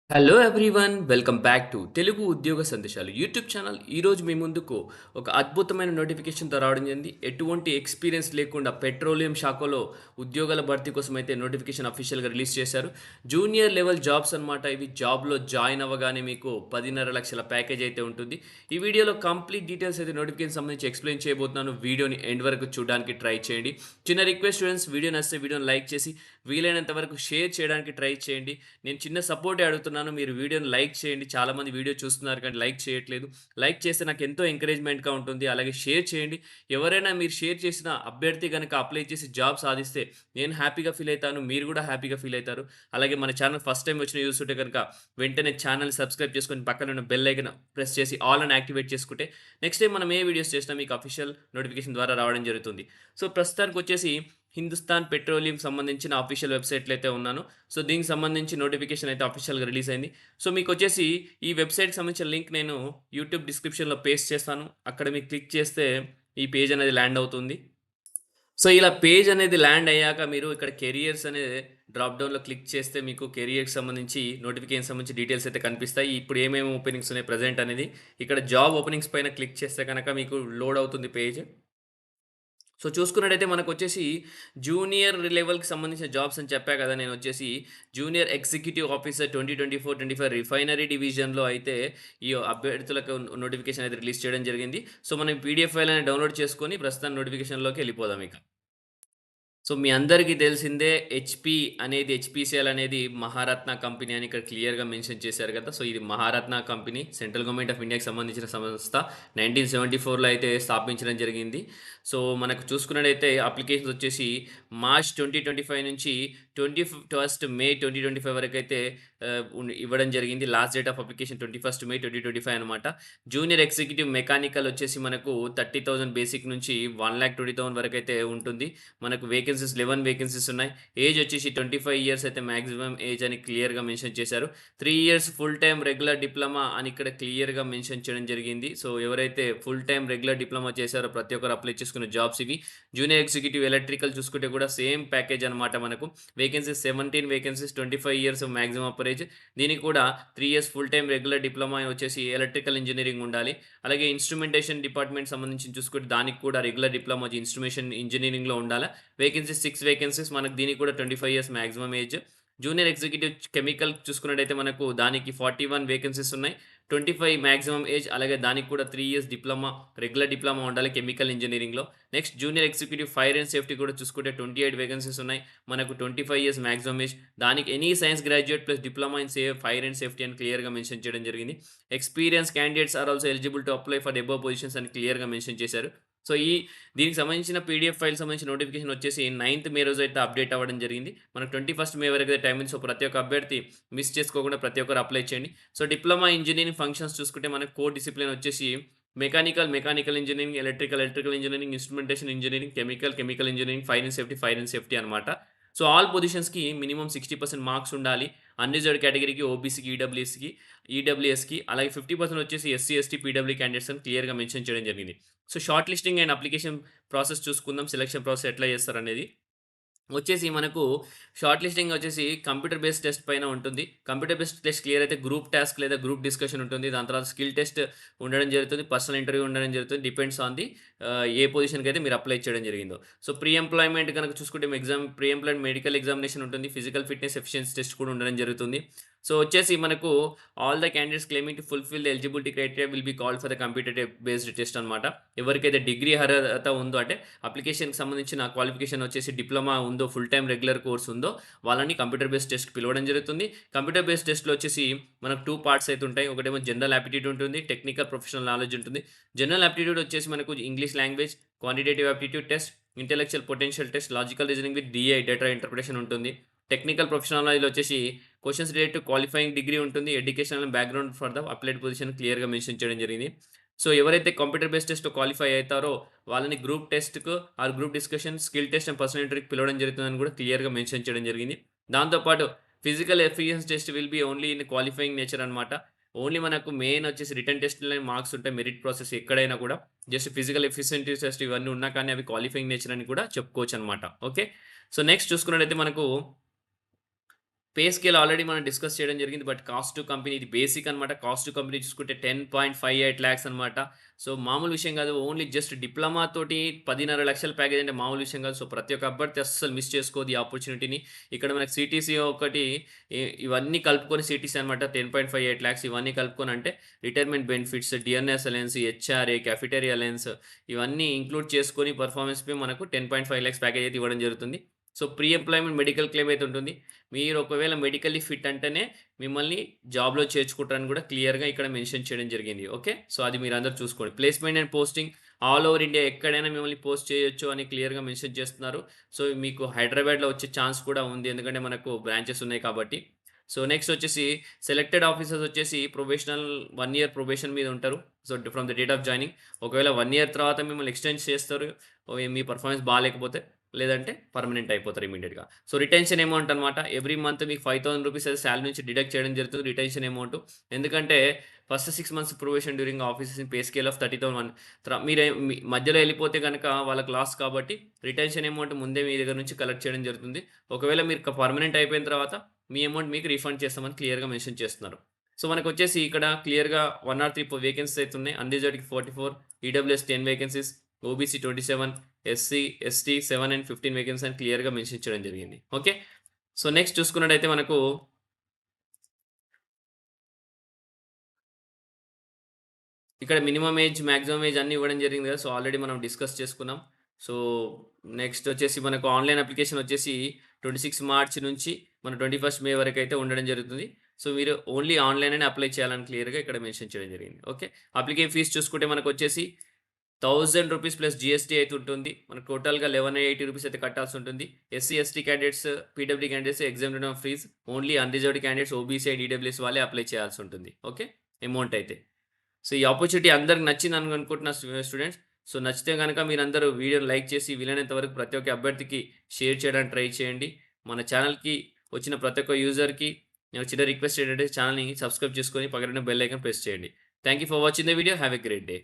Hello everyone welcome back to Telugu ఉద్యోగ సందేశాలు YouTube channel. ఈరోజు మీ ముందుకు ఒక అద్భుతమైన నోటిఫికేషన్తో రావడం జరిగింది. ఎటువంటి ఎక్స్పీరియన్స్ లేకుండా పెట్రోలియం శాఖలో ఉద్యోగాల భర్తీ కోసం అయితే నోటిఫికేషన్ అఫీషియల్గా రిలీజ్ చేశారు. జూనియర్ లెవెల్ జాబ్స్ అనమాట. ఇవి జాబ్లో జాయిన్ అవ్వగానే మీకు 10.5 లక్షల ప్యాకేజ్ అయితే ఉంటుంది. ఈ వీడియోలో కంప్లీట్ డీటెయిల్స్ అయితే నోటిఫికేషన్ సంబంధించి ఎక్స్ప్లెయిన్ చేయబోతున్నాను. వీడియోని ఎండ్ వరకు చూడడానికి ట్రై చేయండి. చిన్న రిక్వెస్ట్ స్టూడెంట్స్, వీడియో నచ్చితే వీడియోని లైక్ చేసి వీలైనంత వరకు షేర్ చేయడానికి ట్రై చేయండి. నేను చిన్న సపోర్టే అడుగుతున్నాను. మీరు వీడియోని లైక్ చేయండి. చాలామంది వీడియో చూస్తున్నారు కానీ లైక్ చేయట్లేదు. లైక్ చేస్తే నాకు ఎంతో ఎంకరేజ్మెంట్‌గా ఉంటుంది. అలాగే షేర్ చేయండి. ఎవరైనా మీరు షేర్ చేసిన అభ్యర్థి గనక అప్లై చేసి జాబ్ సాధిస్తే నేను హ్యాపీగా ఫీల్ అయితాను. మీరు కూడా హ్యాపీగా ఫీల్ అయితారు. అలాగే మన ఛానల్ ఫస్ట్ టైమ్ వచ్చిన చూస్తుంటే గనక వెంటనే ఛానల్ సబ్స్క్రైబ్ చేసుకొని పక్కన ఉన్న బెల్ ఐకాన్ ప్రెస్ చేసి ఆల్ అని యాక్టివేట్ చేసుకుంటే నెక్స్ట్ టైం మనం ఏ వీడియోస్ చేసినా మీకు అఫీషియల్ నోటిఫికేషన్ ద్వారా రావడం జరుగుతుంది. సో ప్రస్తుతానికొచ్చేసి హిందుస్థాన్ పెట్రోలియం సంబంధించిన అఫీషియల్ వెబ్‌సైట్‌లో అయితే ఉన్నాను. సో, దీనికి సంబంధించి నోటిఫికేషన్ అయితే అఫీషియల్‌గా రిలీజ్ అయింది. సో, మీకొచ్చేసి ఈ వెబ్‌సైట్‌కి సంబంధించిన లింక్ నేను యూట్యూబ్ డిస్క్రిప్షన్‌లో పేస్ట్ చేస్తాను. అక్కడ మీరు క్లిక్ చేస్తే ఈ పేజ్ అనేది ల్యాండ్ అవుతుంది. సో, ఇలా పేజ్ అనేది ల్యాండ్ అయ్యాక మీరు ఇక్కడ కెరియర్స్ అనే డ్రాప్ డౌన్‌లో క్లిక్ చేస్తే మీకు కెరియర్‌కి సంబంధించి నోటిఫికేషన్ సంబంధించి డీటెయిల్స్ అయితే కనిపిస్తాయి. ఇప్పుడు ఏమేమి ఓపెనింగ్స్ ఉన్నాయి ప్రెజెంట్ అనేది. ఇక్కడ జాబ్ ఓపెనింగ్స్ పైన క్లిక్ చేస్తే గనక మీకు లోడ్ అవుతుంది పేజ్. సో, చూసుకున్నట్టయితే మనకొచ్చేసి జూనియర్ లెవెల్‌కి సంబంధించిన జాబ్స్ అని చెప్పా కదా! నేనొచ్చేసి జూనియర్ ఎగ్జిక్యూటివ్ ఆఫీసర్ 2024, 25 రిఫైనరీ డివిజన్‌లో అయితే ఈ అభ్యర్థులకు నోటిఫికేషన్ అయితే రిలీజ్ చేయడం జరిగింది. సో, మనం పీడీఎఫ్ ఫైల్ అనేది డౌన్‌లోడ్ చేసుకొని ప్రస్తుతం నోటిఫికేషన్‌లోకి ఎళ్ళిపోదాం ఇక. సో, మీ అందరికీ తెలిసిందే హెచ్‌పి అనేది హెచ్‌పిసిఎల్ అనేది మహారత్న కంపెనీ అని ఇక్కడ క్లియర్‌గా మెన్షన్ చేశారు కదా! సో, ఇది Maharatna company central government of ఇండియాకి సంబంధించిన సంస్థ. 1974లో అయితే స్థాపించడం జరిగింది. సో, మనకు చూసుకున్నట్టయితే అప్లికేషన్స్ వచ్చేసి మార్చ్ 2025 నుంచి 21st మే 2025 వరకైతే ఇవ్వడం జరిగింది. Last date of application 21st మే 2025 అనమాట. జూనియర్ ఎగ్జిక్యూటివ్ మెకానికల్ వచ్చేసి మనకు 30,000 బేసిక్ నుంచి 1,20,000 వరకైతే ఉంటుంది. మనకు వేకెన్సీస్ 11 వేకెన్సీస్ ఉన్నాయి. ఏజ్ వచ్చేసి 25 ఇయర్స్ అయితే మాక్సిమం ఏజ్ అని క్లియర్‌గా మెన్షన్ చేశారు. 3 years full time regular diploma అని ఇక్కడ క్లియర్‌గా మెన్షన్ చేయడం జరిగింది. సో, ఎవరైతే ఫుల్ టైమ్ రెగ్యులర్ డిప్లొమా చేశారో ప్రతి ఒక్కరు అప్లై చేసుకునే జాబ్స్ ఇవి. జూనియర్ ఎగ్జిక్యూటివ్ ఎలక్ట్రికల్ చూసుకుంటే కూడా సేమ్ ప్యాకేజ్ అనమాట మనకు. Vacancies 17 vacancies 25 years maximum upper age. దీనికి కూడా 3 years full time regular diploma వచ్చేసి ఎలక్ట్రికల్ ఇంజినీరింగ్ ఉండాలి. అలాగే ఇన్‌స్ట్రుమెంటేషన్ డిపార్ట్‌మెంట్ సంబంధించి చూసుకుంటే దానికి కూడా రెగ్యులర్ డిప్లొమా ఇన్‌స్ట్రుమేషన్ ఇంజినీరింగ్‌లో ఉండాలా. వేకెన్సీస్ 6 వేకెన్సీస్ మనకు దీనికి కూడా 25 years maximum age. Junior executive chemical చూసుకున్నట్టయితే మనకు దానికి 41 వేకెన్సీస్ ఉన్నాయి. 25 మాక్సిమం ఏజ్. అలాగే దానికి కూడా 3 ఇయర్స్ డిప్లొమా రెగ్యులర్ డిప్లొమా ఉండాలి కెమికల్ ఇంజినీరింగ్‌లో. Next junior executive fire and safety కూడా చూసుకుంటే 28 వేకెన్సీస్ ఉన్నాయి. మనకు 25 ఇయర్స్ మాక్సిమం ఏజ్. దానికి any science graduate plus diploma in fire and safety అని క్లియర్‌గా మెన్షన్ చేయడం జరిగింది. Experience candidates are also eligible to apply for above positions అని క్లియర్‌గా మెన్షన్ చేశారు. సో, దీనికి సంబంధించిన పీడీఎఫ్ ఫైల్ సంబంధించిన నోటిఫికేషన్ వచ్చేసి 9థ్ మే రోజైతే అప్డేట్ అవ్వడం జరిగింది. మనకు 21st మే వరకైతే టైం ఉంది. సో, ప్రతి ఒక్క అభ్యర్థి మిస్ చేసుకోకుండా ప్రతి ఒక్కరు అప్లై చేయండి. సో, డిప్లొమా ఇంజినీరింగ్ ఫంక్షన్స్ చూసుకుంటే మనకు కోర్ డిసిప్లిన్ వచ్చేసి mechanical engineering, electrical engineering, instrumentation engineering, chemical engineering, fire and safety అనమాట. సో, ఆల్ పొజిషన్స్‌కి మినిమమ్ 60% మార్క్స్ ఉండాలి. అన్‌రిజర్వ్డ్ కేటగిరీకి, ఓబీసీకి, ఈడబ్ల్యూఎస్‌కి అలాగే 50% వచ్చేసి ఎస్సీ, ఎస్టీ, పీడబ్ల్యూ క్యాండిడేట్స్ అని క్లియర్‌గా మెన్షన్ చేయడం జరిగింది. So, short listing and application process చూసుకుందాం. సెలక్షన్ ప్రాసెస్ ఎట్లా చేస్తారనేది. వచ్చేసి మనకు షార్ట్ లిస్టింగ్ వచ్చేసి కంప్యూటర్ బేస్డ్ టెస్ట్ పైన ఉంటుంది. కంప్యూటర్ బేస్డ్ టెస్ట్ క్లియర్ అయితే గ్రూప్ టాస్క్ లేదా గ్రూప్ డిస్కషన్ ఉంటుంది. దాని తర్వాత స్కిల్ టెస్ట్ ఉండడం జరుగుతుంది. పర్సనల్ ఇంటర్వ్యూ ఉండడం జరుగుతుంది. డిపెండ్స్ ఆన్ ది ఏ పొజిషన్‌కైతే మీరు అప్లై చేయడం జరిగిందో. సో, ప్రీ ఎంప్లాయ్‌మెంట్ గనక చూసుకుంటే ప్రీ ఎంప్లాయ్‌మెంట్ మెడికల్ ఎగ్జామినేషన్ ఉంటుంది. ఫిజికల్ ఫిట్‌నెస్ ఎఫిషియన్సీ టెస్ట్ కూడా ఉండడం జరుగుతుంది. సో, వచ్చేసి మనకు all the candidates claiming to fulfil the eligibility criteria will be called for the computer based test అనమాట. ఎవరికైతే డిగ్రీ అర్హత ఉందో అంటే అప్లికేషన్‌కి సంబంధించిన క్వాలిఫికేషన్ వచ్చేసి డిప్లొమా ఉందో, ఫుల్ టైమ్ రెగ్యులర్ కోర్స్ ఉందో వాళ్ళని కంప్యూటర్ బేస్డ్ టెస్ట్‌కి పిలవడం జరుగుతుంది. కంప్యూటర్ బేస్డ్ టెస్ట్‌లో వచ్చేసి మనకు 2 పార్ట్స్ అయితే ఉంటాయి. ఒకటేమో జనరల్ యాప్టిట్యూడ్ ఉంటుంది. టెక్నికల్ ప్రొఫెషనల్ నాలెడ్జ్ ఉంటుంది. జనరల్ యాప్టిట్యూడ్ వచ్చేసి మనకు English language, quantitative aptitude test, intellectual potential test, logical reasoning with DI data interpretation ఉంటుంది. టెక్నికల్ ప్రొఫెషనల్ నాలెడ్జ్‌లో వచ్చేసి questions related to qualifying degree ఉంటుంది. Educational background for the applied position క్లియర్‌గా mention చేయడం జరిగింది. సో, ఎవరైతే కంప్యూటర్ బేస్డ్ టెస్ట్‌లో qualify అయితారో వాళ్ళని గ్రూప్ టెస్ట్‌కు or group discussion, skill test and personal ఇంటర్వ్యూకి పిలవడం జరుగుతుందని కూడా క్లియర్‌గా మెన్షన్ చేయడం జరిగింది. దాంతో పాటు physical efficiency test will be only in qualifying nature అనమాట. ఓన్లీ మనకు మెయిన్ వచ్చేసి రిటన్ టెస్ట్‌లోనే మార్క్స్ ఉంటాయి. మెరిట్ ప్రాసెస్ ఎక్కడైనా కూడా జస్ట్ ఫిజికల్ ఎఫిషియన్సీ టెస్ట్ ఇవన్నీ ఉన్నా కానీ అవి క్వాలిఫైయింగ్ నేచర్ అని కూడా చెప్పుకోవచ్చనమాట. ఓకే. సో, నెక్స్ట్ చూసుకున్నట్టయితే మనకు పే స్కేల్ ఆల్రెడీ మనం డిస్కస్ చేయడం జరిగింది. బట్ కాస్ట్ టు కంపెనీ ఇది బేసిక్ అనమాట. కాస్ట్ టు కంపెనీ చూసుకుంటే 10.58 లాక్స్ అనమాట. సో, మామూలు విషయం గాదు. ఓన్లీ జస్ట్ డిప్లొమా తోటి 10.5 లక్షల ప్యాకేజ్ అంటే మామూలు విషయం గాదు. సో, ప్రతి ఒక్క అభ్యర్థి అస్సలు మిస్ చేసుకోవద్దు ఈ ఆపర్చునిటీని. ఇక్కడ మనకు సీటీసీ ఒకటి ఇవన్నీ కలుపుకొని సీటీసీ అనమాట 10.58 లాక్స్ ఇవన్నీ కలుపుకొని అంటే retirement benefits, DNS alliance, HRA, cafeteria alliance ఇవన్నీ ఇంక్లూడ్ చేసుకొని పెర్ఫార్మన్స్ పే మనకు 10.5 లాక్స్ ప్యాకేజ్ అయితే ఇవ్వడం జరుగుతుంది. So, pre employment medical claim అయితే ఉంటుంది. మీరు ఒకవేళ మెడికల్లీ ఫిట్ అంటేనే మిమ్మల్ని జాబ్‌లో చేర్చుకుంటారని కూడా క్లియర్‌గా ఇక్కడ మెన్షన్ చేయడం జరిగింది. ఓకే. సో, అది మీరందరూ చూసుకోండి. Placement and posting all over India ఎక్కడైనా మిమ్మల్ని పోస్ట్ చేయొచ్చు అని క్లియర్‌గా మెన్షన్ చేస్తున్నారు. సో, మీకు హైదరాబాద్‌లో వచ్చే ఛాన్స్ కూడా ఉంది. ఎందుకంటే మనకు బ్రాంచెస్ ఉన్నాయి కాబట్టి. సో, నెక్స్ట్ వచ్చేసి సెలెక్టెడ్ ఆఫీసర్స్ వచ్చేసి ప్రొబేషనల్ 1 ఇయర్ ప్రొబేషన్ మీద ఉంటారు. So, from the date of joining. ఒకవేళ 1 ఇయర్ తర్వాత మిమ్మల్ని ఎక్స్‌టెండ్ చేస్తారు. మీ పర్ఫార్మెన్స్ బాలేకపోతే. లేదంటే పర్మనెంట్ అయిపోతారు ఇమ్మీడియేట్‌గా. సో, రిటెన్షన్ అమౌంట్ అనమాట. ఎవ్రీ మంత్ మీకు ₹5,000 అయితే సాలరీ నుంచి డిడక్ట్ చేయడం జరుగుతుంది రిటెన్షన్ అమౌంట్. ఎందుకంటే first 6 months probation during officers in pay scale of 30,000 మీరే మధ్యలో ఎళ్ళిపోతే గనక వాళ్ళకి లాస్ కాబట్టి రిటెన్షన్ అమౌంట్ ముందే మీ దగ్గర నుంచి కలెక్ట్ చేయడం జరుగుతుంది. ఒకవేళ మీరు పర్మనెంట్ అయిపోయిన తర్వాత మీ అమౌంట్ మీకు రీఫండ్ చేస్తామని క్లియర్‌గా మెన్షన్ చేస్తున్నారు. సో, మనకొచ్చేసి ఇక్కడ క్లియర్‌గా 103 వేకెన్సీస్ అయితే ఉన్నాయి. అన్‌రిజర్వ్డ్‌కి 44, EWS 10 vacancies, OBC 27, SC, ST 7 and 15 vacancy అని క్లియర్‌గా మెన్షన్ చేయడం జరిగింది. ఓకే. సో, నెక్స్ట్ చూసుకున్నట్టయితే మనకు ఇక్కడ మినిమమ్ ఏజ్, మాక్సిమం ఏజ్ అన్నీ ఇవ్వడం జరిగింది కదా! సో, ఆల్రెడీ మనం డిస్కస్ చేసుకున్నాం. సో, నెక్స్ట్ వచ్చేసి మనకు ఆన్‌లైన్ అప్లికేషన్ వచ్చేసి 26 మార్చ్ నుంచి మన 21 మే వరకైతే ఉండడం జరుగుతుంది. సో, మీరు ఓన్లీ ఆన్‌లైన్‌లోనే అప్లై చేయాలని క్లియర్‌గా ఇక్కడ మెన్షన్ చేయడం జరిగింది. ఓకే. అప్లికేషన్ ఫీస్ చూసుకుంటే మనకొచ్చేసి ₹1000 ప్లస్ జీఎస్టీ అయితే ఉంటుంది. మనకు టోటల్‌గా ₹1180 అయితే కట్టాల్సి ఉంటుంది. SC, ST candidates, PWD candidates exempted of fees. Only unreserved candidates OBC and EWS వాళ్ళే అప్లై చేయాల్సి ఉంటుంది. ఓకే. అమౌంట్ అయితే. సో, ఈ ఆపర్చునిటీ అందరికి నచ్చిందని అనుకుంటున్నా స్టూడెంట్స్. సో, నచ్చితే గనక మీరందరూ వీడియోని లైక్ చేసి వీలైనంత వరకు ప్రతి ఒక్క అభ్యర్థికి షేర్ చేయడానికి ట్రై చేయండి. మన ఛానెల్‌కి వచ్చిన ప్రతి ఒక్క యూజర్‌కి చిన్న రిక్వెస్ట్ ఏంటంటే ఛానెల్‌ని సబ్స్క్రైబ్ చేసుకొని పక్కనున్న బెల్ ఐకాన్ ప్రెస్ చేయండి. Thank you for watching the video. Have a great day.